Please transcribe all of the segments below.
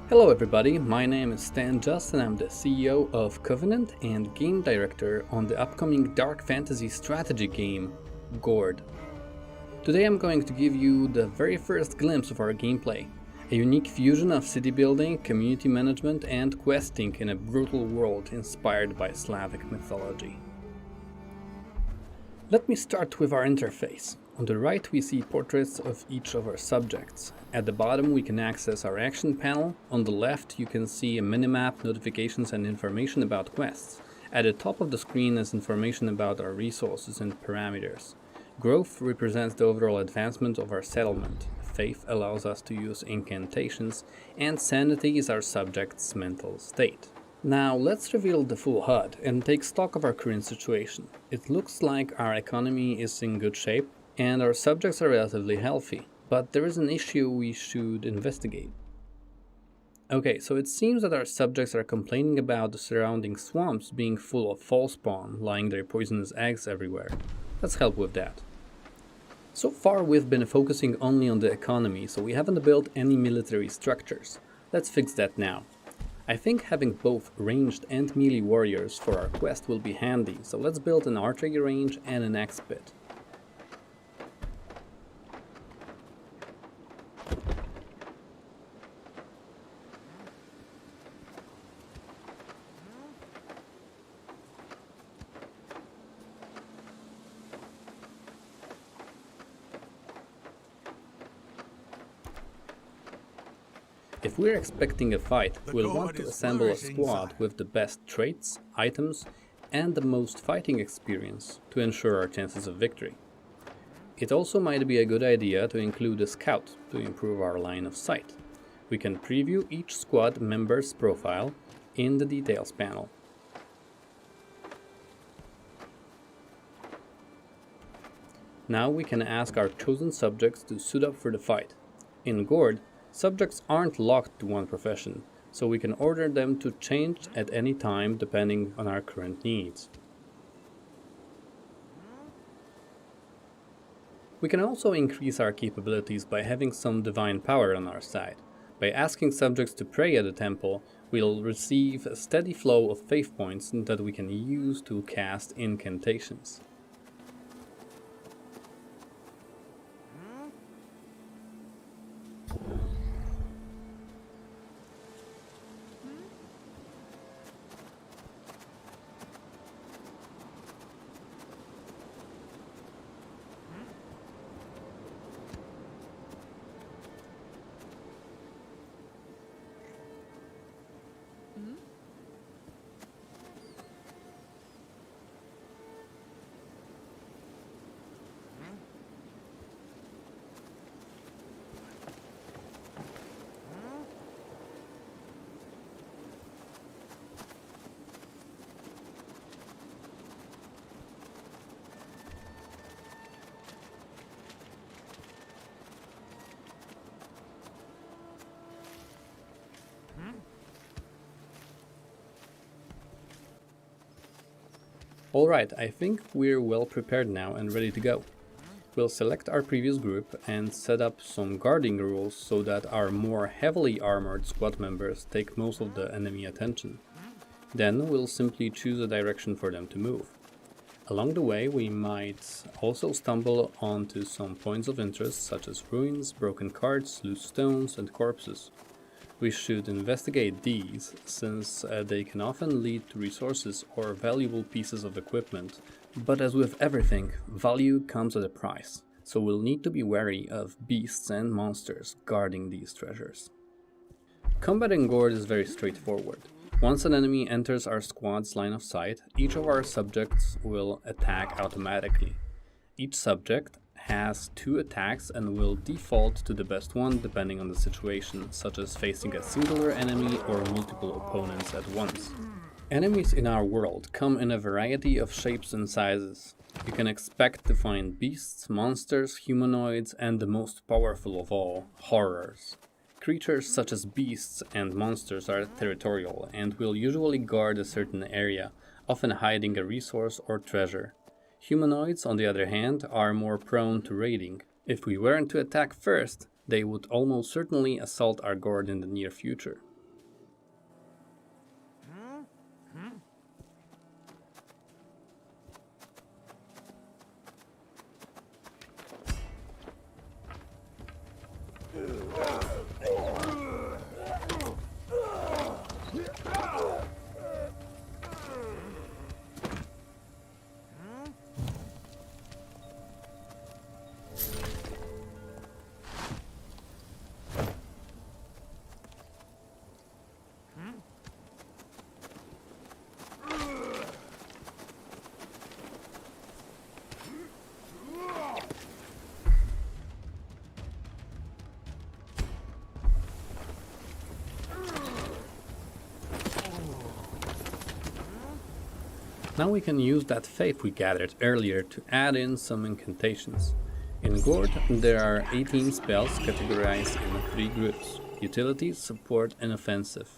Hello everybody, my name is Stan Just and I'm the CEO of Covenant and game director on the upcoming dark fantasy strategy game, Gord. Today I'm going to give you the very first glimpse of our gameplay, a unique fusion of city building, community management and questing in a brutal world inspired by Slavic mythology. Let me start with our interface. On the right we see portraits of each of our subjects. At the bottom we can access our action panel. On the left you can see a minimap, notifications and information about quests. At the top of the screen is information about our resources and parameters. Growth represents the overall advancement of our settlement. Faith allows us to use incantations, and sanity is our subject's mental state. Now let's reveal the full HUD and take stock of our current situation. It looks like our economy is in good shape and our subjects are relatively healthy, but there is an issue we should investigate. Okay, so it seems that our subjects are complaining about the surrounding swamps being full of fall spawn, lying their poisonous eggs everywhere. Let's help with that. So far we've been focusing only on the economy, so we haven't built any military structures. Let's fix that now. I think having both ranged and melee warriors for our quest will be handy, so let's build an archery range and an axe pit. If we're expecting a fight, we'll want to assemble a squad with the best traits, items, and the most fighting experience to ensure our chances of victory. It also might be a good idea to include a scout to improve our line of sight. We can preview each squad member's profile in the details panel. Now we can ask our chosen subjects to suit up for the fight. In Gord, subjects aren't locked to one profession, so we can order them to change at any time depending on our current needs. We can also increase our capabilities by having some divine power on our side. By asking subjects to pray at a temple, we'll receive a steady flow of faith points that we can use to cast incantations. Alright, I think we're well prepared now and ready to go. We'll select our previous group and set up some guarding rules so that our more heavily armored squad members take most of the enemy attention. Then we'll simply choose a direction for them to move. Along the way we might also stumble onto some points of interest such as ruins, broken carts, loose stones and corpses. We should investigate these, since they can often lead to resources or valuable pieces of equipment. But as with everything, value comes at a price, so we'll need to be wary of beasts and monsters guarding these treasures. Combat in Gord is very straightforward. Once an enemy enters our squad's line of sight, each of our subjects will attack automatically. Each subject has 2 attacks and will default to the best one depending on the situation, such as facing a singular enemy or multiple opponents at once. Enemies in our world come in a variety of shapes and sizes. You can expect to find beasts, monsters, humanoids, and the most powerful of all, horrors. Creatures such as beasts and monsters are territorial and will usually guard a certain area, often hiding a resource or treasure. Humanoids, on the other hand, are more prone to raiding. If we weren't to attack first, they would almost certainly assault our Gord in the near future. Now we can use that faith we gathered earlier to add in some incantations. In Gord, there are 18 spells categorized in 3 groups: utility, support and offensive.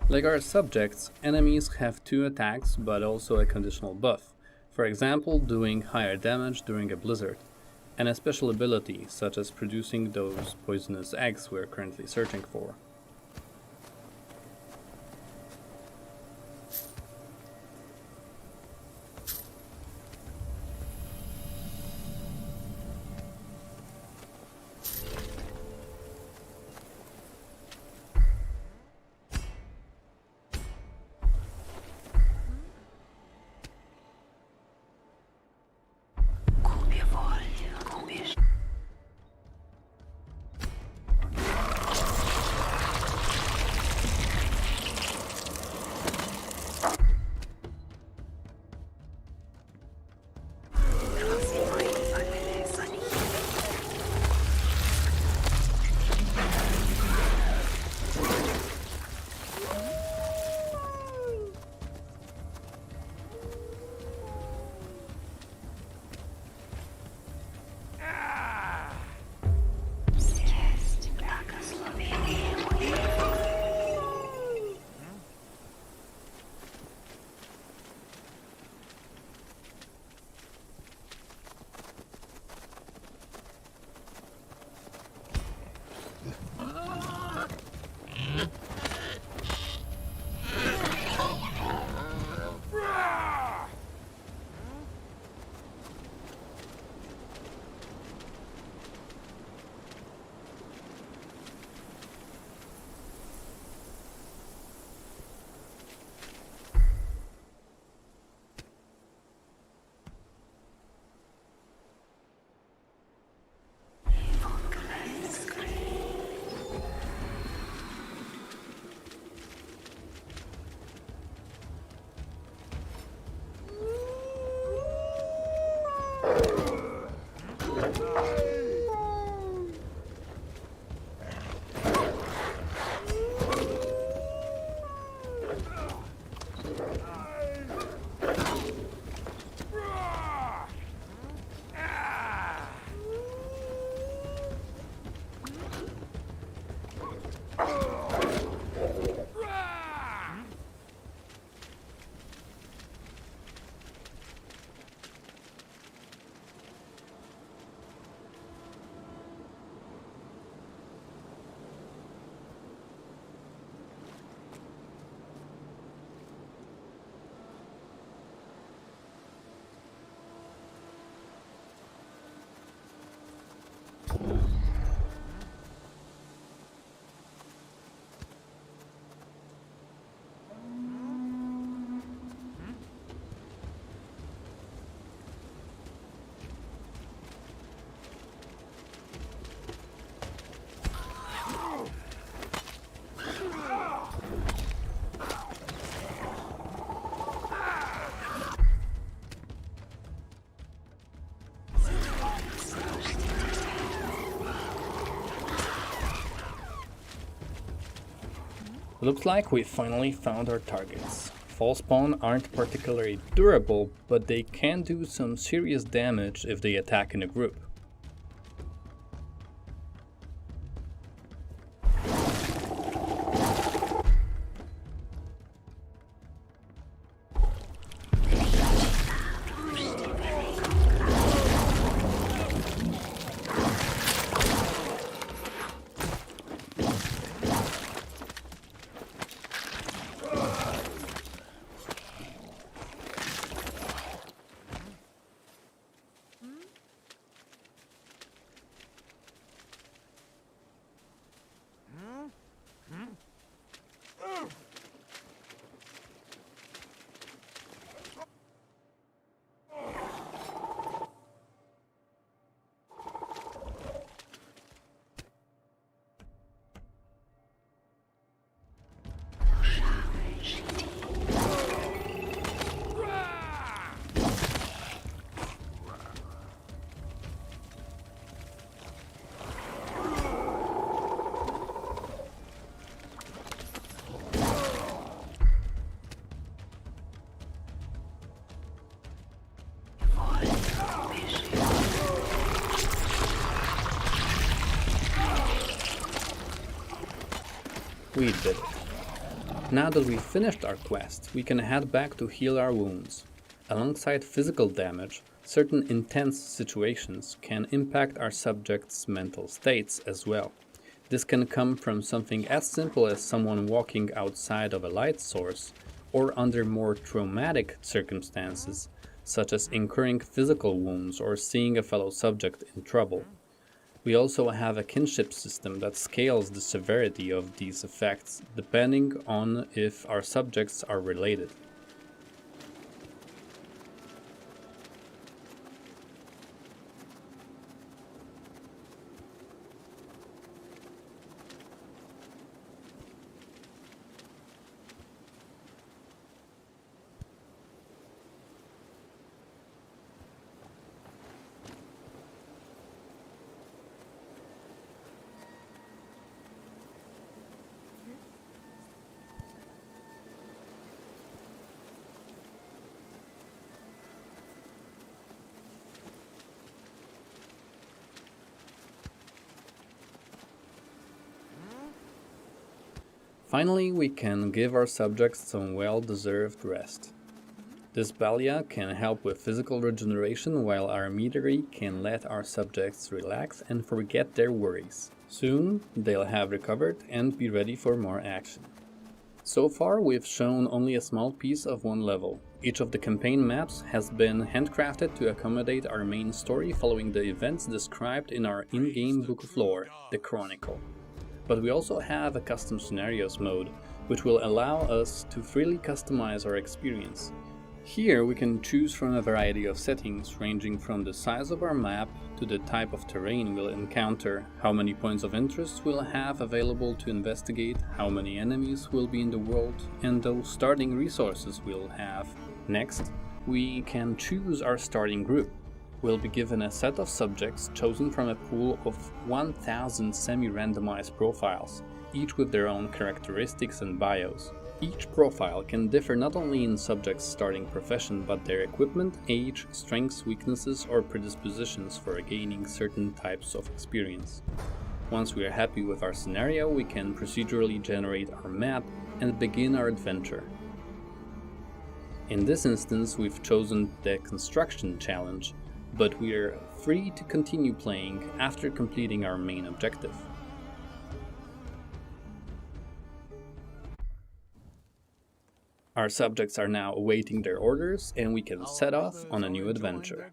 Like our subjects, enemies have 2 attacks but also a conditional buff, for example doing higher damage during a blizzard, and a special ability such as producing those poisonous eggs we're currently searching for. Looks like we finally found our targets. Fall spawn aren't particularly durable, but they can do some serious damage if they attack in a group. We did it. Now that we've finished our quest, we can head back to heal our wounds. Alongside physical damage, certain intense situations can impact our subjects' mental states as well. This can come from something as simple as someone walking outside of a light source, or under more traumatic circumstances, such as incurring physical wounds or seeing a fellow subject in trouble. We also have a kinship system that scales the severity of these effects depending on if our subjects are related. Finally, we can give our subjects some well-deserved rest. This Balia can help with physical regeneration, while our Meadery can let our subjects relax and forget their worries. Soon, they'll have recovered and be ready for more action. So far, we've shown only a small piece of one level. Each of the campaign maps has been handcrafted to accommodate our main story following the events described in our in-game book of lore, the Chronicle. But we also have a custom scenarios mode, which will allow us to freely customize our experience. Here we can choose from a variety of settings, ranging from the size of our map to the type of terrain we'll encounter, how many points of interest we'll have available to investigate, how many enemies will be in the world, and those starting resources we'll have. Next, we can choose our starting group. We'll be given a set of subjects chosen from a pool of 1000 semi-randomized profiles, each with their own characteristics and bios. Each profile can differ not only in subject's starting profession, but their equipment, age, strengths, weaknesses, or predispositions for gaining certain types of experience. Once we are happy with our scenario, we can procedurally generate our map and begin our adventure. In this instance, we've chosen the Construction Challenge, but we are free to continue playing after completing our main objective. Our subjects are now awaiting their orders, and we can set off on a new adventure.